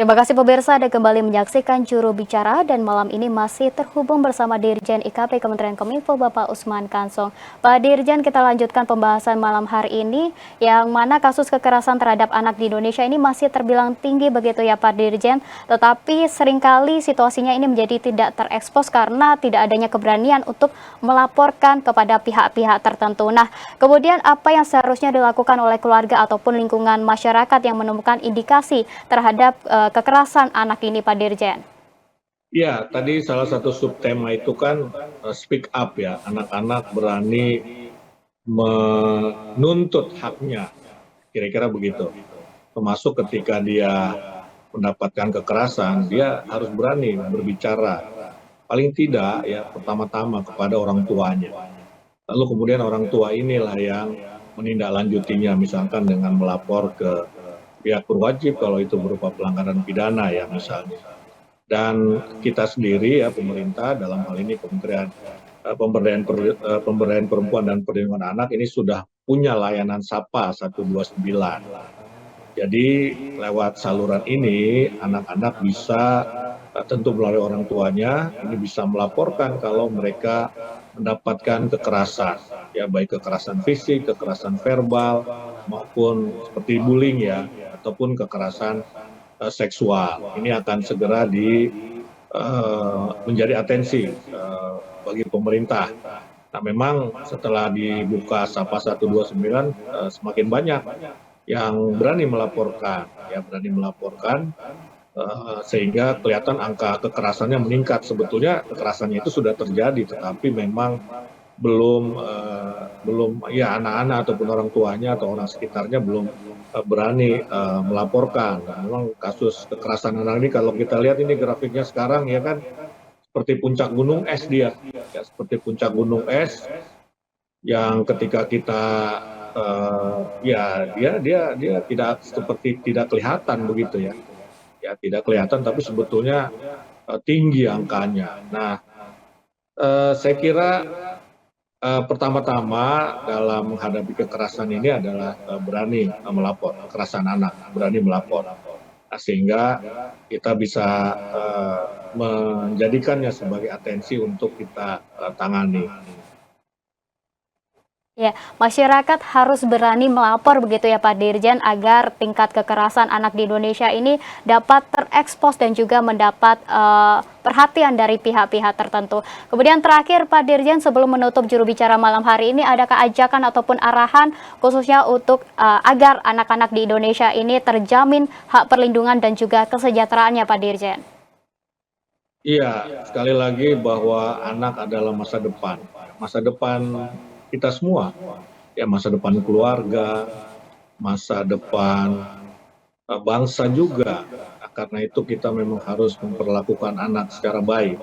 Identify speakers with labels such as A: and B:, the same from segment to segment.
A: Terima kasih pemirsa, Anda kembali menyaksikan Juru Bicara dan malam ini masih terhubung bersama Dirjen IKP Kementerian Kominfo Bapak Usman Kansong. Pak Dirjen, kita lanjutkan pembahasan malam hari ini yang mana kasus kekerasan terhadap anak di Indonesia ini masih terbilang tinggi begitu ya Pak Dirjen. Tetapi seringkali situasinya ini menjadi tidak terekspos karena tidak adanya keberanian untuk melaporkan kepada pihak-pihak tertentu. Nah, kemudian apa yang seharusnya dilakukan oleh keluarga ataupun lingkungan masyarakat yang menemukan indikasi terhadap kekerasan anak ini, Pak Dirjen?
B: Ya, tadi salah satu subtema itu kan speak up ya, anak-anak berani menuntut haknya, kira-kira begitu. Termasuk ketika dia mendapatkan kekerasan, dia harus berani berbicara. Paling tidak ya pertama-tama kepada orang tuanya. Lalu kemudian orang tua inilah yang menindaklanjutinya, misalkan dengan melapor ke pihak berwajib kalau itu berupa pelanggaran pidana ya misalnya. Dan kita sendiri ya pemerintah dalam hal ini Kementerian Pemberdayaan Perempuan dan Perlindungan Anak ini sudah punya layanan SAPA 129. Jadi lewat saluran ini anak-anak bisa tentu melalui orang tuanya ini bisa melaporkan kalau mereka mendapatkan kekerasan, ya baik kekerasan fisik, kekerasan verbal maupun seperti bullying ya ataupun kekerasan seksual. Ini akan segera menjadi atensi bagi pemerintah. Nah, memang setelah dibuka SAPA 129 semakin banyak yang berani melaporkan, ya berani melaporkan sehingga kelihatan angka kekerasannya meningkat. Sebetulnya kekerasannya itu sudah terjadi, tetapi memang belum ya anak-anak ataupun orang tuanya atau orang sekitarnya belum berani melaporkan. Nah, memang kasus kekerasan anak ini kalau kita lihat ini grafiknya sekarang ya kan seperti puncak gunung es dia, ya seperti puncak gunung es yang ketika kita ya dia tidak seperti tidak kelihatan begitu ya, ya tidak kelihatan tapi sebetulnya tinggi angkanya. Nah, saya kira pertama-tama dalam menghadapi kekerasan ini adalah berani melapor, kekerasan anak, berani melapor. Nah, sehingga kita bisa menjadikannya sebagai atensi untuk kita tangani.
A: Ya, masyarakat harus berani melapor begitu ya Pak Dirjen agar tingkat kekerasan anak di Indonesia ini dapat terekspos dan juga mendapat perhatian dari pihak-pihak tertentu. Kemudian terakhir Pak Dirjen, sebelum menutup juru bicara malam hari ini, adakah ajakan ataupun arahan khususnya untuk agar anak-anak di Indonesia ini terjamin hak perlindungan dan juga kesejahteraannya Pak Dirjen?
B: Iya, sekali lagi bahwa anak adalah masa depan. Masa depan kita semua, ya masa depan keluarga, masa depan bangsa juga. Nah, karena itu kita memang harus memperlakukan anak secara baik.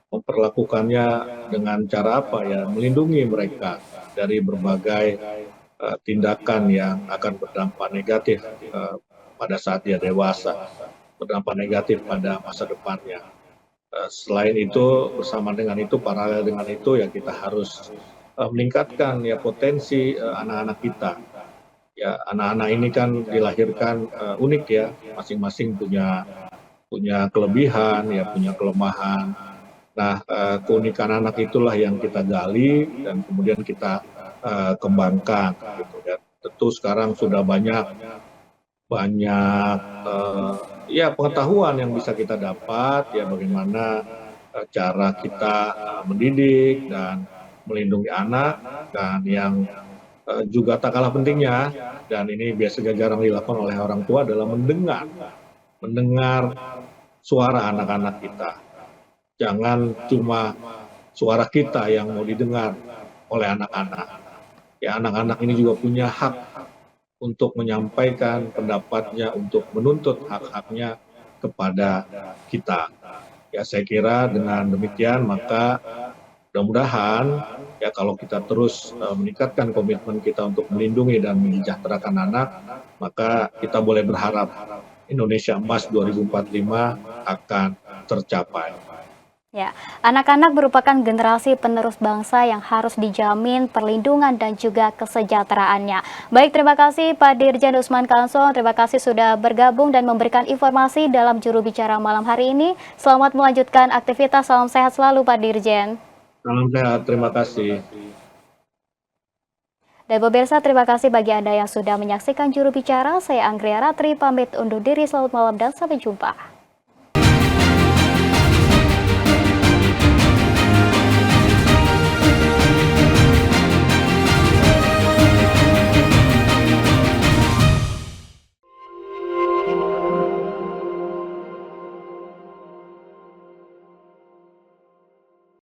B: Memperlakukannya dengan cara apa ya? Melindungi mereka dari berbagai tindakan yang akan berdampak negatif pada saat dia dewasa, berdampak negatif pada masa depannya. Selain itu, bersama dengan itu, paralel dengan itu ya kita harus meningkatkan ya potensi anak-anak kita. Ya, anak-anak ini kan dilahirkan unik ya, masing-masing punya kelebihan, ya punya kelemahan. Nah, keunikan anak itulah yang kita gali dan kemudian kita kembangkan gitu ya. Tentu sekarang sudah banyak ya pengetahuan yang bisa kita dapat ya bagaimana cara kita mendidik dan melindungi anak, dan yang juga tak kalah pentingnya dan ini biasanya jarang dilakukan oleh orang tua adalah mendengar suara anak-anak kita. Jangan cuma suara kita yang mau didengar oleh anak-anak. Ya, anak-anak ini juga punya hak untuk menyampaikan pendapatnya, untuk menuntut hak-haknya kepada kita. Ya, saya kira dengan demikian maka mudah-mudahan ya kalau kita terus meningkatkan komitmen kita untuk melindungi dan mensejahterakan anak, maka kita boleh berharap Indonesia Emas 2045 akan tercapai.
A: Ya, anak-anak merupakan generasi penerus bangsa yang harus dijamin perlindungan dan juga kesejahteraannya. Baik, terima kasih Pak Dirjen Usman Kansong. Terima kasih sudah bergabung dan memberikan informasi dalam juru bicara malam hari ini. Selamat melanjutkan aktivitas. Salam sehat selalu Pak Dirjen.
B: Salam sehat, terima kasih.
A: Dan pemirsa, terima kasih bagi Anda yang sudah menyaksikan juru bicara. Saya Anggria Ratri, pamit undur diri. Selamat malam dan sampai jumpa.